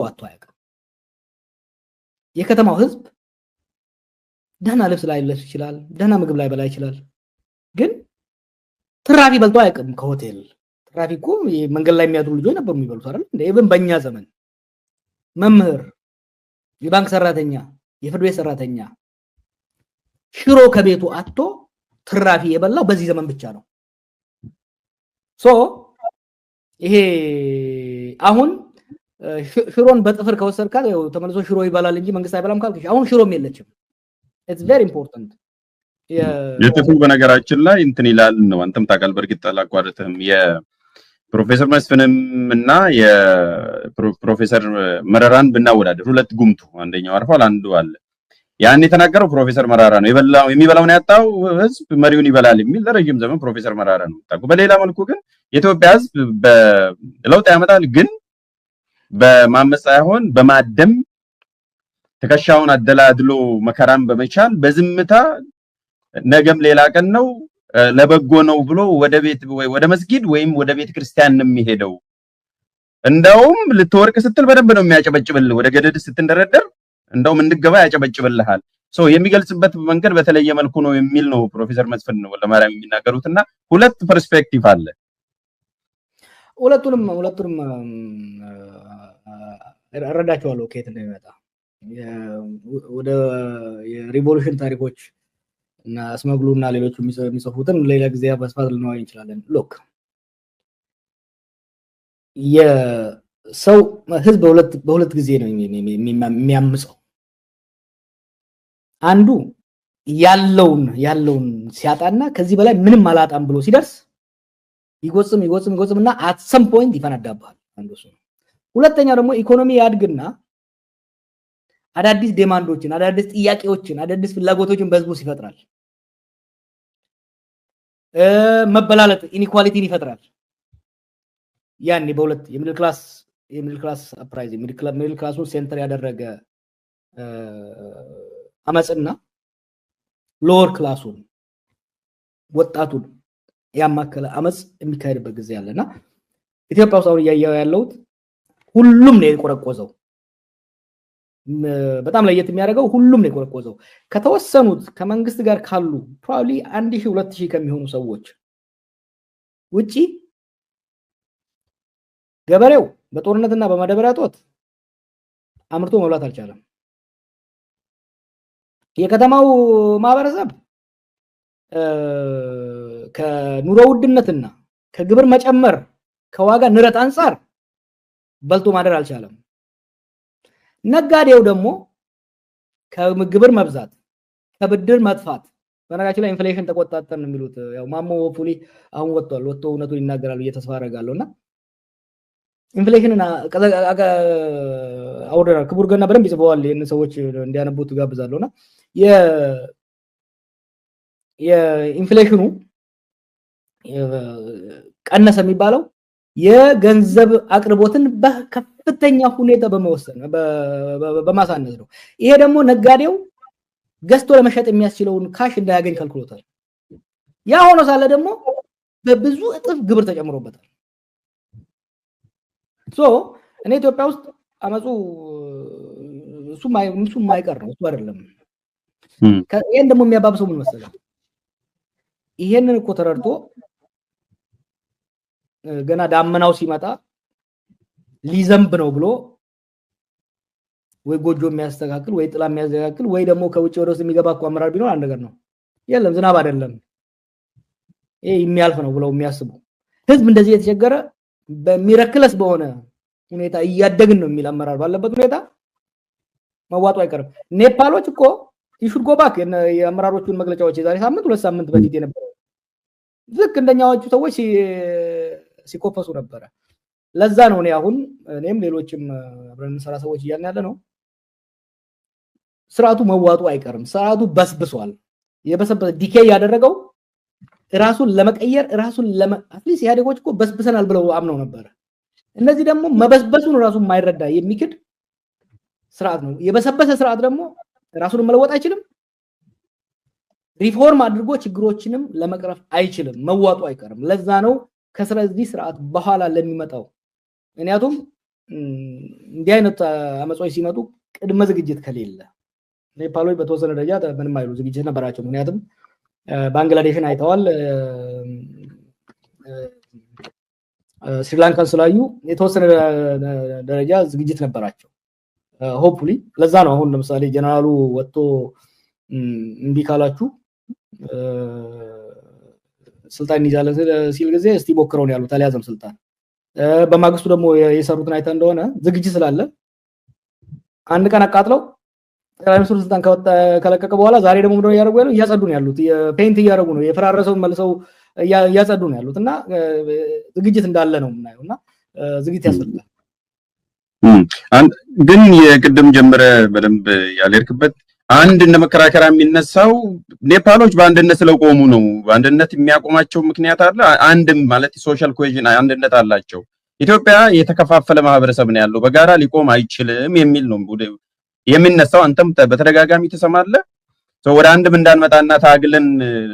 ዋጥቶ አያውቅም። የከተማው ህዝብ ደህና ልብስ ላይ ለብስ ይችላል፣ ደህና ምግብ ላይ በላ ይችላል። ግን ትራፊ በልቶ አያውቅም ከሆቴል። ትራፊ እኮ መንገድ ላይ የሚያድሩ ልጆች ነበሩ የሚበሉት አይደል እንዴ? ኢቭን በእኛ ዘመን መምህር፣ የባንክ ሰራተኛ፣ የፍርድ ቤት ሰራተኛ ሽሮ ከቤቱ አጥቶ ትራፊ የበላው በዚህ ዘመን ብቻ ነው። ሶ ይሄ አሁን ሽሮን በጥፍር ከወሰድካት ያው ተመልሶ ሽሮ ይባላል እንጂ መንግስት አይበላም ካልኩሽ አሁን ሽሮም የለችም። ኢትስ ቬሪ ኢምፖርታንት። የጥፍሩ በነገራችን ላይ እንትን ይላል ነው አንተም ታውቃለህ። በርግጥ አላቋርጥህም። የፕሮፌሰር መስፍንም እና የፕሮፌሰር መረራን ብናወዳደር ሁለት ጉምቱ አንደኛው አርፏል፣ አንዱ አለ። ያን የተናገረው ፕሮፌሰር መራራ ነው። የሚበላውን ያጣው ህዝብ መሪውን ይበላል የሚል ለረጅም ዘመን ፕሮፌሰር መራራ ነው ታውቁ። በሌላ መልኩ ግን የኢትዮጵያ ህዝብ በለውጥ ያመጣል ግን በማመጽ ሳይሆን በማደም ተከሻውን አደላድሎ መከራን በመቻል በዝምታ ነገም ሌላ ቀን ነው ለበጎ ነው ብሎ ወደ መስጊድ ወይም ወደ ቤተ ክርስቲያን ነው የሚሄደው። እንደውም ልትወርቅ ስትል በደንብ ነው የሚያጨበጭብልህ። ወደ ገደድ ስትንደረደር እንደውም እንድገባ ያጨበጭብልሃል። የሚገልጽበት መንገድ በተለየ መልኩ ነው የሚል ነው ፕሮፌሰር መስፍን ነው ለማርያም የሚናገሩትና ሁለት ፐርስፔክቲቭ አለ። ሁለቱንም እረዳቸዋለሁ ከየት እንደሚመጣ። ወደ የሪቮሉሽን ታሪኮች እና አስመግሉና ሌሎቹ የሚጽፉትን ሌላ ጊዜ በስፋት ልናወራ እንችላለን። ሎክ የሰው ህዝብ በሁለት ጊዜ ነው የሚያምፀው። አንዱ ያለውን ሲያጣና ከዚህ በላይ ምንም አላጣም ብሎ ሲደርስ ይጎጽምና at some point ይፈነዳባል። አንዱ እሱ ነው። ሁለተኛው ደግሞ ኢኮኖሚ ያድግና አዳዲስ ዲማንዶችን፣ አዳዲስ ጥያቄዎችን፣ አዳዲስ ፍላጎቶችን በህዝቡ ይፈጥራል። መበላለጥ ኢኒኳሊቲን ይፈጥራል። ያኔ በሁለት የሚድል ክላስ አፕራይዝ ሚድል ክላሱን ሴንተር ያደረገ አመጽና ሎወር ክላሱን ወጣቱን ያማከለ አመጽ የሚካሄድበት ጊዜ ያለና ኢትዮጵያ ውስጥ አሁን ያለው ሁሉም ነው የቆረቆዘው። በጣም ለየት የሚያደርገው ሁሉም ነው የቆረቆዘው። ከተወሰኑት ከመንግስት ጋር ካሉ ፕሮባብሊ 1000 2000 ከሚሆኑ ሰዎች ውጪ ገበሬው በጦርነትና በማዳበሪያ ጦት አምርቶ መብላት አልቻለም። የከተማው ማህበረሰብ ከኑሮ ውድነትና ከግብር መጨመር ከዋጋ ንረት አንፃር በልቶ ማደር አልቻለም። ነጋዴው ደግሞ ከግብር መብዛት ከብድር መጥፋት በነገራችን ላይ ኢንፍሌሽን ተቆጣጠርን የሚሉት ያው ማሞ ፉሊ አሁን ወጥቶ እውነቱን ይናገራሉ እየተስፋ አደርጋለሁና ኢንፍሌሽንና አውደራ ክቡር ገና በደንብ ይጽፈዋል። የነ ሰዎች እንዲያነቡት ጋብዛለሁና የኢንፍሌሽኑ ቀነሰ የሚባለው የገንዘብ አቅርቦትን በከፍተኛ ሁኔታ በማሳነስ ነው። ይሄ ደግሞ ነጋዴው ገዝቶ ለመሸጥ የሚያስችለውን ካሽ እንዳያገኝ ከልክሎታል። ያ ሆኖ ሳለ ደግሞ በብዙ እጥፍ ግብር ተጨምሮበታል። እኔ ኢትዮጵያ ውስጥ አመጹ እሱ ማይቀር ነው፣ እሱ አይደለም። ይሄን ደግሞ የሚያባብሰው ምን መሰለህ? ይሄንን እኮ ተረድቶ ገና ዳመናው ሲመጣ ሊዘንብ ነው ብሎ ወይ ጎጆ የሚያስተካክል ወይ ጥላ የሚያስተካክል ወይ ደግሞ ከውጭ ወደ ውስጥ የሚገባ እኮ አመራር ቢኖር አንድ ነገር ነው። የለም ዝናብ አይደለም ይሄ የሚያልፍ ነው ብለው የሚያስቡ ህዝብ እንደዚህ የተቸገረ በሚረክለስ በሆነ ሁኔታ እያደግን ነው የሚል አመራር ባለበት ሁኔታ መዋጡ አይቀርም። ኔፓሎች እኮ ይሹድ ጎባክ የአመራሮቹን መግለጫዎች የዛሬ ሳምንት 2 ሳምንት በፊት የነበረው ልክ እንደኛዎቹ ሰዎች ሲኮፈሱ ነበር። ለዛ ነው እኔም ሌሎችም አብረን ሰራ ሰዎች እያልን ያለ ነው ስርዓቱ መዋጡ አይቀርም። ስርዓቱ በስብሷል። የበሰበሰ ዲኬይ ያደረገው ራሱን ለመቀየር አትሊስት ኢህአዴጎች እኮ በስብሰናል ብለው አምነው ነበር። እነዚህ ደግሞ መበስበሱን ራሱን ማይረዳ የሚክድ ስርዓት ነው። የበሰበሰ ስርዓት ደግሞ ራሱን መለወጥ አይችልም። ሪፎርም አድርጎ ችግሮችንም ለመቅረፍ አይችልም። መዋጡ አይቀርም። ለዛ ነው ከስረዚህ ስርዓት በኋላ ለሚመጣው ምክንያቱም እንዲህ አይነት አመጾች ሲመጡ ቅድመ ዝግጅት ከሌለ ኔፓሎች በተወሰነ ደረጃ ምንም አይሉ ዝግጅት ነበራቸው። ምክንያቱም ባንግላዴሽን አይተዋል፣ ስሪላንካን ስላዩ የተወሰነ ደረጃ ዝግጅት ነበራቸው። ሆፕፉሊ ለዛ ነው አሁን ለምሳሌ ጀነራሉ ወጥቶ እንቢ ካላችሁ ስልጣን ይዛለን ሲል ጊዜ እስቲ ሞክረው ነው ያሉት። አልያዘም ስልጣን። በማግስቱ ደግሞ የሰሩትን አይታ እንደሆነ ዝግጅት ስላለ አንድ ቀን አቃጥለው ጠቅላይ ሚኒስትሩ ስልጣን ከለቀቀ በኋላ ዛሬ ደግሞ ምንድነው ያደርጉ ያለው? እያጸዱ ነው ያሉት። የፔይንት እያደረጉ ነው፣ የፈራረሰውን መልሰው እያጸዱ ነው ያሉት። እና ዝግጅት እንዳለ ነው የምናየውና ዝግጅት ያስፈልጋል። ግን የቅድም ጀምረ በደንብ ያልሄድክበት አንድ እንደ መከራከሪያ የሚነሳው ኔፓሎች በአንድነት ስለቆሙ ነው። በአንድነት የሚያቆማቸው ምክንያት አለ። አንድም ማለት ሶሻል ኮሄዥን አንድነት አላቸው። ኢትዮጵያ የተከፋፈለ ማህበረሰብ ነው ያለው፣ በጋራ ሊቆም አይችልም የሚል ነው የሚነሳው። አንተም በተደጋጋሚ ትሰማለህ። ወደ አንድም እንዳንመጣና ታግለን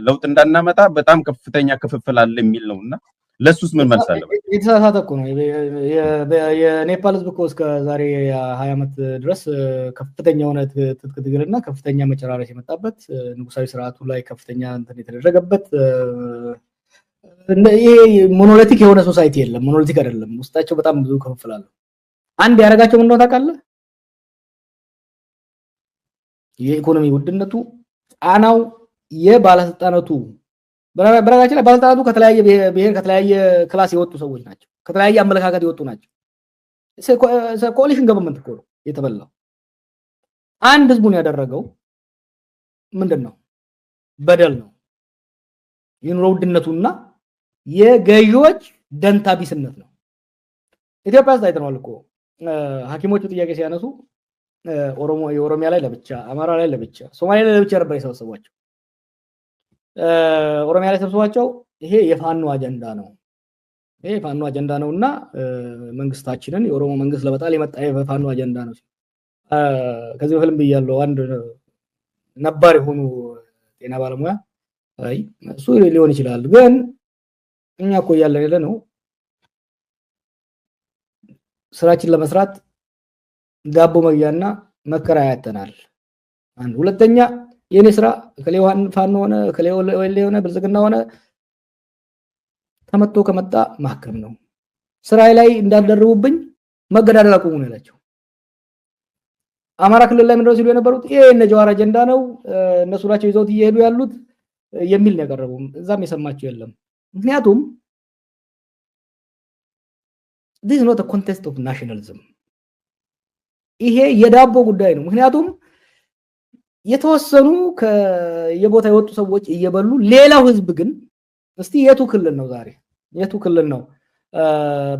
ለውጥ እንዳናመጣ በጣም ከፍተኛ ክፍፍል አለ የሚል ነውና ለሱስ ምን መልስ አለ? የተሳሳተ እኮ ነው። የኔፓል ህዝብ እኮ እስከ ዛሬ 20 ዓመት ድረስ ከፍተኛ የሆነ ትጥቅ ትግልና ከፍተኛ መጨራረስ የመጣበት ንጉሳዊ ስርዓቱ ላይ ከፍተኛ እንትን የተደረገበት ይሄ ሞኖሊቲክ የሆነ ሶሳይቲ የለም። ሞኖሊቲክ አይደለም። ውስጣቸው በጣም ብዙ ክፍፍል አለ። አንድ ያደረጋቸው ምን ነው ታውቃለህ? የኢኮኖሚ ውድነቱ፣ ጫናው፣ የባለስልጣናቱ በረጋችን ላይ ባለስልጣናቱ ከተለያየ ብሔር ከተለያየ ክላስ የወጡ ሰዎች ናቸው። ከተለያየ አመለካከት የወጡ ናቸው። ኮሊሽን ገቨርንመንት እኮ ነው የተበላው። አንድ ህዝቡን ያደረገው ምንድነው? በደል ነው። የኑሮ ውድነቱና የገዢዎች ደንታ ቢስነት ነው። ኢትዮጵያ ውስጥ አይተነዋል እኮ ሐኪሞቹ ጥያቄ ሲያነሱ የኦሮሚያ ላይ ለብቻ፣ አማራ ላይ ለብቻ፣ ሶማሌ ላይ ለብቻ ነበር የሰበሰቧቸው። ኦሮሚያ ላይ ሰብስቧቸው ይሄ የፋኖ አጀንዳ ነው፣ ይሄ የፋኖ አጀንዳ ነውና መንግስታችንን የኦሮሞ መንግስት ለመጣል የመጣ የፋኖ አጀንዳ ነው። ከዚህ በፊልም ብያለሁ። አንድ ነባር የሆኑ ጤና ባለሙያ አይ እሱ ሊሆን ይችላል፣ ግን እኛ እኮ ያለን ያለ ነው ስራችን ለመስራት ዳቦ መግዣና መከራ ያተናል። አንድ ሁለተኛ የኔ ስራ ከሌዋን ፋኖ ሆነ ከሌወለ ሆነ ብልጽግና ሆነ ተመቶ ከመጣ ማከም ነው። ስራዬ ላይ እንዳልደርቡብኝ መገዳደል አቁሙ ነው ያላቸው። አማራ ክልል ላይ ምንድነው ሲሉ የነበሩት ይሄ እነ ጀዋር አጀንዳ ነው፣ እነሱ ናቸው ይዘውት እየሄዱ ያሉት የሚል ነው ያቀረቡም። እዛም የሰማቸው የለም። ምክንያቱም this is not a contest of nationalism። ይሄ የዳቦ ጉዳይ ነው። ምክንያቱም የተወሰኑ ከየቦታ የወጡ ሰዎች እየበሉ ሌላው ህዝብ ግን እስቲ የቱ ክልል ነው ዛሬ የቱ ክልል ነው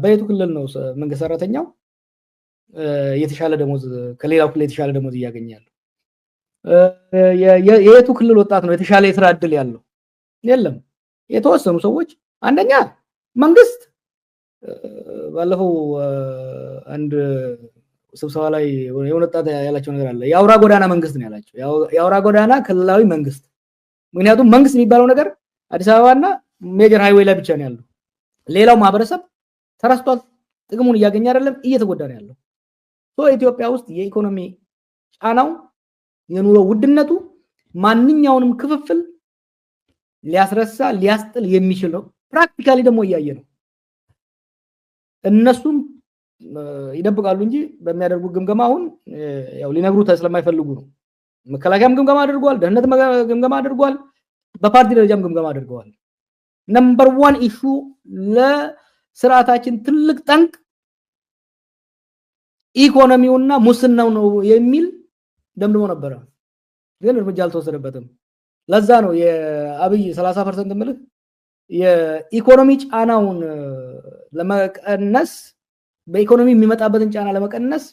በየቱ ክልል ነው መንግስት ሰራተኛው የተሻለ ደሞዝ ከሌላው ክልል የተሻለ ደሞዝ ያገኛል? የየቱ ክልል ወጣት ነው የተሻለ የስራ እድል ያለው? የለም። የተወሰኑ ሰዎች አንደኛ መንግስት ባለፈው አንድ ስብሰባ ላይ የወጣት ያላቸው ነገር አለ። የአውራ ጎዳና መንግስት ነው ያላቸው። የአውራ ጎዳና ክልላዊ መንግስት። ምክንያቱም መንግስት የሚባለው ነገር አዲስ አበባና ሜጀር ሃይዌይ ላይ ብቻ ነው ያለው። ሌላው ማህበረሰብ ተረስቷል። ጥቅሙን እያገኘ አይደለም፣ እየተጎዳ ነው ያለው። ኢትዮጵያ ውስጥ የኢኮኖሚ ጫናው የኑሮ ውድነቱ ማንኛውንም ክፍፍል ሊያስረሳ ሊያስጥል የሚችል ነው። ፕራክቲካሊ ደግሞ እያየ ነው። እነሱም ይደብቃሉ እንጂ በሚያደርጉ ግምገማ አሁን ያው ሊነግሩት ስለማይፈልጉ ነው። መከላከያም ግምገማ አድርጓል፣ ደህንነት ግምገማ አድርጓል፣ በፓርቲ ደረጃም ግምገማ አድርገዋል። ነምበር 1 ኢሹ ለስርዓታችን ትልቅ ጠንቅ ኢኮኖሚውና ሙስናው ነው የሚል ደምድሞ ነበር፣ ግን እርምጃ አልተወሰደበትም። ለዛ ነው የአብይ 30% ምልህ የኢኮኖሚ ጫናውን ለመቀነስ በኢኮኖሚ የሚመጣበትን ጫና ለመቀነስ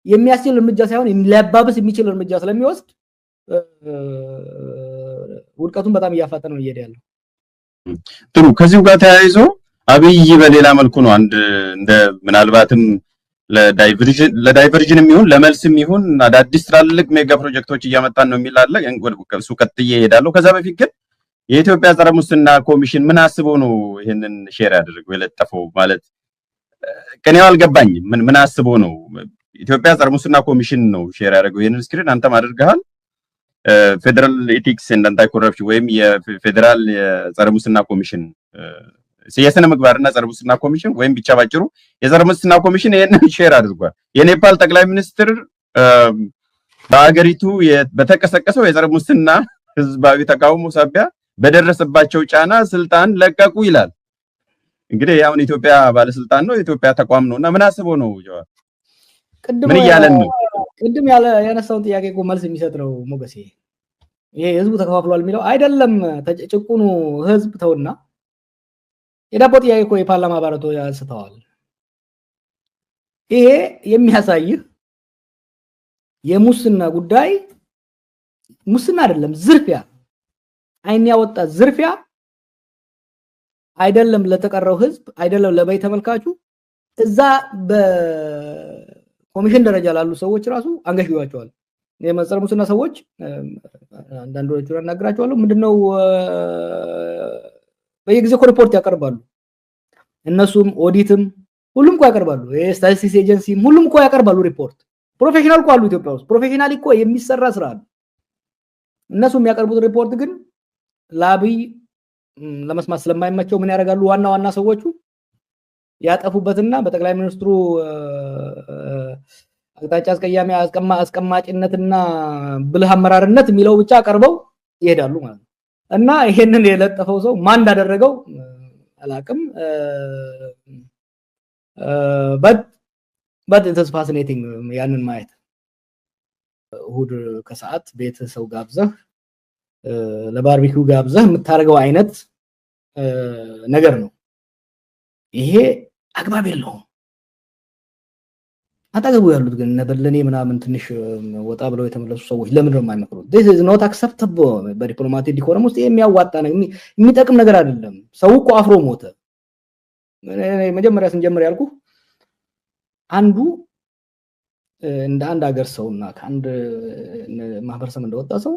የሚያስችል እርምጃ ሳይሆን ሊያባብስ የሚችል እርምጃ ስለሚወስድ ውድቀቱን በጣም እያፋጠነ ነው እየሄደ ያለው። ጥሩ። ከዚሁ ጋር ተያይዞ አብይ በሌላ መልኩ ነው አንድ እንደ ምናልባትም ለዳይቨርዥን የሚሆን ለመልስም ይሁን አዳዲስ ትላልቅ ሜጋ ፕሮጀክቶች እያመጣን ነው የሚል አለ። እሱ ቀጥዬ እሄዳለሁ። ከዛ በፊት ግን የኢትዮጵያ ጸረ ሙስና ኮሚሽን ምን አስቦ ነው ይሄንን ሼር ያደረገው የለጠፈው? ማለት ቅኔው አልገባኝም። ምን አስቦ ነው? ኢትዮጵያ ጸረ ሙስና ኮሚሽን ነው ሼር ያደረገው ይሄንን ስክሪን አንተም አድርገሃል። ፌደራል ኤቲክስ ኤንድ አንታይ ኮረፕሽን ወይም የፌደራል የጸረ ሙስና ኮሚሽን የስነ ምግባርና ጸረ ሙስና ኮሚሽን ወይም ብቻ ባጭሩ የጸረ ሙስና ኮሚሽን ይሄንን ሼር አድርጓል። የኔፓል ጠቅላይ ሚኒስትር በአገሪቱ በተቀሰቀሰው የጸረ ሙስና ህዝባዊ ተቃውሞ ሳቢያ በደረሰባቸው ጫና ስልጣን ለቀቁ ይላል። እንግዲህ አሁን ኢትዮጵያ ባለስልጣን ነው፣ የኢትዮጵያ ተቋም ነውና ምን አስበው ነው ጀዋር? ምን እያለን ነው? ቅድም ያነሳውን ጥያቄ እኮ መልስ የሚሰጥ ነው ሞገሴ። ይሄ ህዝቡ ተከፋፍሏል የሚለው አይደለም። ጭቁኑ ህዝብ ተውና የዳቦ ጥያቄ እኮ የፓርላማ አባላቱ አንስተዋል። ይሄ የሚያሳይህ የሙስና ጉዳይ ሙስና አይደለም፣ ዝርፊያ፣ አይን ያወጣ ዝርፊያ አይደለም ለተቀረው ህዝብ፣ አይደለም ለበይ ተመልካቹ፣ እዛ በኮሚሽን ደረጃ ላሉ ሰዎች ራሱ አንገሽዋቸዋል። የጸረ ሙስና ሰዎች አንዳንዶቹን አናግራቸዋለሁ። ምንድነው በየጊዜው ሪፖርት ያቀርባሉ። እነሱም ኦዲትም ሁሉም እኮ ያቀርባሉ። የስታቲስቲክስ ኤጀንሲም ሁሉም እኮ ያቀርባሉ ሪፖርት። ፕሮፌሽናል እኮ አሉ ኢትዮጵያ ውስጥ ፕሮፌሽናል እኮ የሚሰራ ስራ አለ። እነሱ የሚያቀርቡት ሪፖርት ግን ለአብይ ለመስማት ስለማይመቸው ምን ያደርጋሉ? ዋና ዋና ሰዎቹ ያጠፉበትና በጠቅላይ ሚኒስትሩ አቅጣጫ አስቀያሚ አስቀማጭነትና ብልህ አመራርነት የሚለው ብቻ አቀርበው ይሄዳሉ ማለት ነው። እና ይሄንን የለጠፈው ሰው ማን እንዳደረገው አላቅም። but it is fascinating ያንን ማየት። እሁድ ከሰዓት ቤተሰብ ጋብዘህ ለባርቢኪው ጋብዘህ የምታደርገው አይነት ነገር ነው። ይሄ አግባብ የለውም። አጠገቡ ያሉት ግን ነበለኔ ምናምን ትንሽ ወጣ ብለው የተመለሱ ሰዎች ለምን ነው የማይመክሩት? this is not acceptable በዲፕሎማቲክ ዲኮረም ውስጥ የሚያዋጣ ነው፣ የሚጠቅም ነገር አይደለም። ሰው እኮ አፍሮ ሞተ። መጀመሪያ ስንጀምር ያልኩ አንዱ እንደ አንድ ሀገር ሰውና ከአንድ ማህበረሰብ እንደወጣ ሰው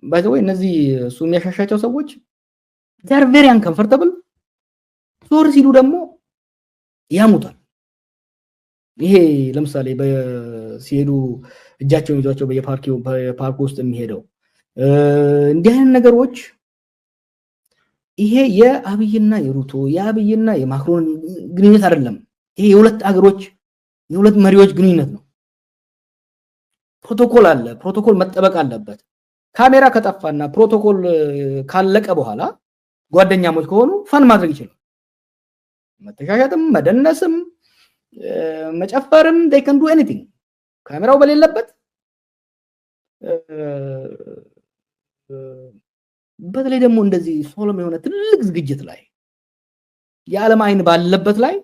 ባይዘው እነዚህ እሱ የሚያሻሻቸው ሰዎች they are very uncomfortable። ዞር ሲሉ ደግሞ ያሙታል። ይሄ ለምሳሌ ሲሄዱ እጃቸውን ይዟቸው በየፓርክ ውስጥ የሚሄደው እንዲህ አይነት ነገሮች ይሄ የአብይና የሩቶ የአብይና የማክሮን ግንኙነት አይደለም። ይሄ የሁለት አገሮች የሁለት መሪዎች ግንኙነት ነው። ፕሮቶኮል አለ። ፕሮቶኮል መጠበቅ አለበት። ካሜራ ከጠፋና ፕሮቶኮል ካለቀ በኋላ ጓደኛሞች ከሆኑ ፈን ማድረግ ይችላል። መተሻሻትም መደነስም መጨፈርም they can do anything። ካሜራው በሌለበት በተለይ ደግሞ እንደዚህ ሶሎም የሆነ ትልቅ ዝግጅት ላይ የዓለም አይን ባለበት ላይ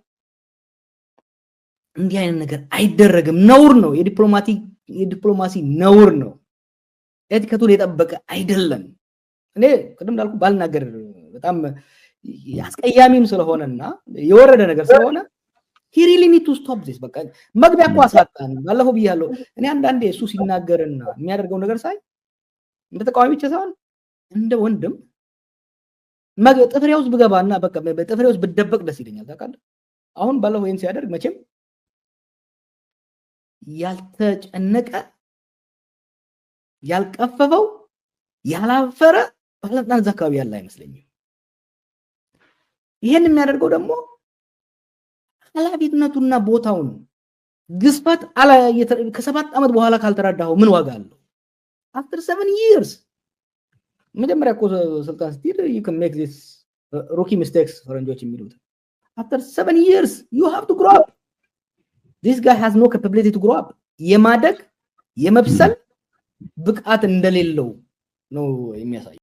እንዲህ አይነት ነገር አይደረግም። ነውር ነው። የዲፕሎማሲ ነውር ነው። ኤቲኬቱን የጠበቀ አይደለም። እኔ ቅድም እንዳልኩ ባልናገር በጣም ያስቀያሚም ስለሆነና የወረደ ነገር ስለሆነ he really need to stop this። በቃ መግቢያ እኮ አሳጣን። ባለፈው ብያለሁ። እኔ አንዳንዴ እሱ ሲናገርና የሚያደርገው ነገር ሳይ እንደ ተቃዋሚ ብቻ ሳይሆን እንደ ወንድም ጥፍሬ ውስጥ ብገባና በቃ በጥፍሬ ውስጥ ብደበቅ ደስ ይለኛል። ታውቃለህ? አሁን ባለፈው ይሄን ሲያደርግ መቼም ያልተጨነቀ ያልቀፈፈው ያላፈረ ባለስልጣን ዘካቢ ያለ አይመስለኝም። ይሄን የሚያደርገው ደግሞ ኃላፊነቱና ቦታውን ግዝፈት ከ7 ዓመት በኋላ ካልተራዳው ምን ዋጋ አለው? after 7 years መጀመሪያ እኮ ስልጣን ስትይዝ you can make this rookie mistakes ፈረንጆች የሚሉት after 7 years you have to grow up። this guy has no capability to grow up። የማደግ የመብሰል ብቃት እንደሌለው ነው የሚያሳየው።